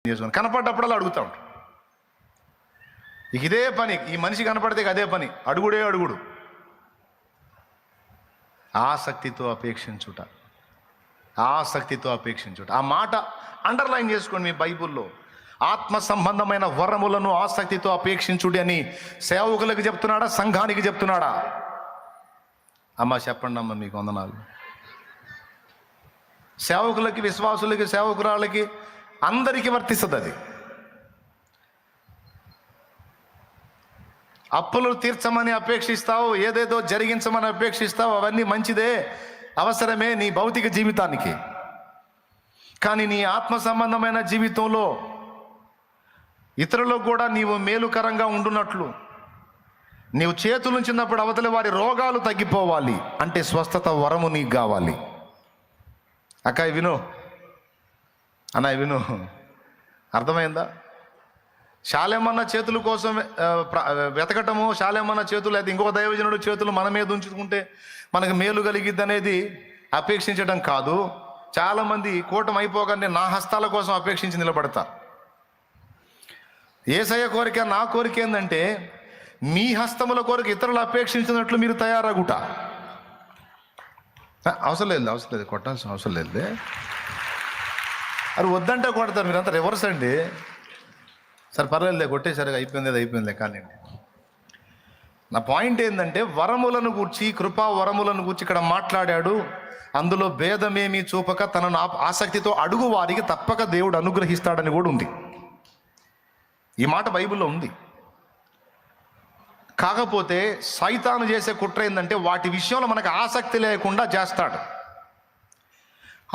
చేసుకుని కనపడ్డప్పుడల్లా అడుగుతా ఉంటాడు. ఇదే పని, ఈ మనిషి కనపడితే అదే పని, అడుగుడే అడుగుడు. ఆసక్తితో అపేక్షించుట, ఆసక్తితో అపేక్షించుట. ఆ మాట అండర్లైన్ చేసుకోండి మీ బైబుల్లో. ఆత్మ సంబంధమైన వరములను ఆసక్తితో అపేక్షించుడి అని సేవకులకు చెప్తున్నాడా, సంఘానికి చెప్తున్నాడా? అమ్మ చెప్పండి అమ్మ, మీకు వందనాలు. సేవకులకి, విశ్వాసులకి, సేవకురాళ్ళకి అందరికీ వర్తిస్తుంది అది. అప్పులు తీర్చమని అపేక్షిస్తావు, ఏదేదో జరిగించమని అపేక్షిస్తావు, అవన్నీ మంచిదే, అవసరమే నీ భౌతిక జీవితానికి. కానీ నీ ఆత్మ సంబంధమైన జీవితంలో ఇతరులకు కూడా నీవు మేలుకరంగా ఉండునట్లు, నీవు చేతులుంచినప్పుడు అవతలి వారి రోగాలు తగ్గిపోవాలి అంటే స్వస్థత వరము నీకు కావాలి. అక్కాయి విను, అన్నయ్య విను, అర్థమైందా? శాలేమన్న చేతుల కోసం వెతకటము, శాలేమన్న చేతులు అయితే ఇంకొక దైవజనుడు చేతులు మన మీద ఉంచుకుంటే మనకు మేలు కలిగిద్ది అనేది అపేక్షించడం కాదు. చాలామంది కూటమి అయిపోగానే నా హస్తాల కోసం అపేక్షించి నిలబడతారు. యేసయ్య కోరిక, నా కోరిక ఏంటంటే మీ హస్తముల కోరిక ఇతరులు అపేక్షించినట్లు మీరు తయారగుట. అవసరం లేదు కొట్టాల్సిన అవసరం లేదు. అది వద్దంటే కొడతారు, మీరంతా రివర్స్ అండి. సరే పర్వాలేదులే, కొట్టేసరికి అయిపోయింది కానీ నా పాయింట్ ఏంటంటే వరములను గూర్చి, కృపా వరములను గూర్చి ఇక్కడ మాట్లాడాడు. అందులో భేదమేమీ చూపక తనను ఆసక్తితో అడుగు వారికి తప్పక దేవుడు అనుగ్రహిస్తాడని కూడా ఉంది. ఈ మాట బైబిల్లో ఉంది. కాకపోతే సైతాను చేసే కుట్ర ఏంటంటే వాటి విషయంలో మనకు ఆసక్తి లేకుండా చేస్తాడు.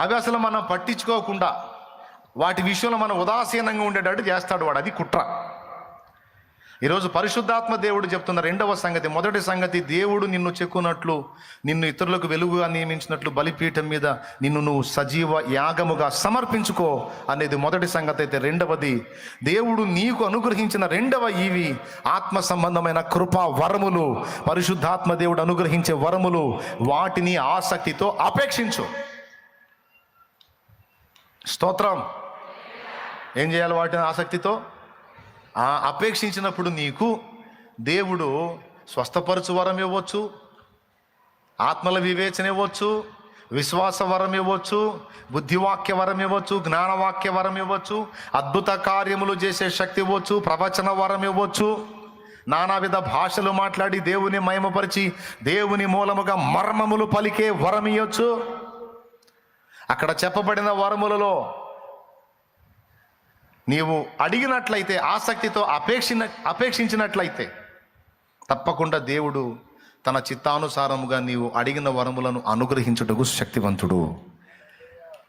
అవి అసలు మనం పట్టించుకోకుండా వాటి విషయంలో మనం ఉదాసీనంగా ఉండేటట్టు చేస్తాడు వాడు. అది కుట్ర. ఈరోజు పరిశుద్ధాత్మ దేవుడు చెప్తున్న రెండవ సంగతి, మొదటి సంగతి దేవుడు నిన్ను చెక్కున్నట్లు, నిన్ను ఇతరులకు వెలుగుగా నియమించినట్లు బలిపీఠం మీద నిన్ను నువ్వు సజీవ యాగముగా సమర్పించుకో అనేది మొదటి సంగతి. అయితే రెండవది, దేవుడు నీకు అనుగ్రహించిన రెండవ ఈవి ఆత్మ సంబంధమైన కృపా వరములు, పరిశుద్ధాత్మ దేవుడు అనుగ్రహించే వరములు, వాటిని ఆసక్తితో అపేక్షించు. స్తోత్రం. ఏం చేయాలి? వాటిని ఆసక్తితో అపేక్షించినప్పుడు నీకు దేవుడు స్వస్థపరచు వరం ఇవ్వచ్చు, ఆత్మల వివేచన ఇవ్వచ్చు, విశ్వాస వరం ఇవ్వచ్చు, బుద్ధివాక్య వరం ఇవ్వచ్చు, జ్ఞానవాక్య వరం ఇవ్వచ్చు, అద్భుత కార్యములు చేసే శక్తి ఇవ్వచ్చు, ప్రవచన వరం ఇవ్వచ్చు, నానావిధ భాషలు మాట్లాడి దేవుని మహిమపరిచి దేవుని మూలముగా మర్మములు పలికే వరం ఇవ్వచ్చు. అక్కడ చెప్పబడిన వరములలో నీవు అడిగినట్లయితే, ఆసక్తితో అపేక్షించినట్లయితే తప్పకుండా దేవుడు తన చిత్తానుసారముగా నీవు అడిగిన వరములను అనుగ్రహించుటకు శక్తివంతుడు.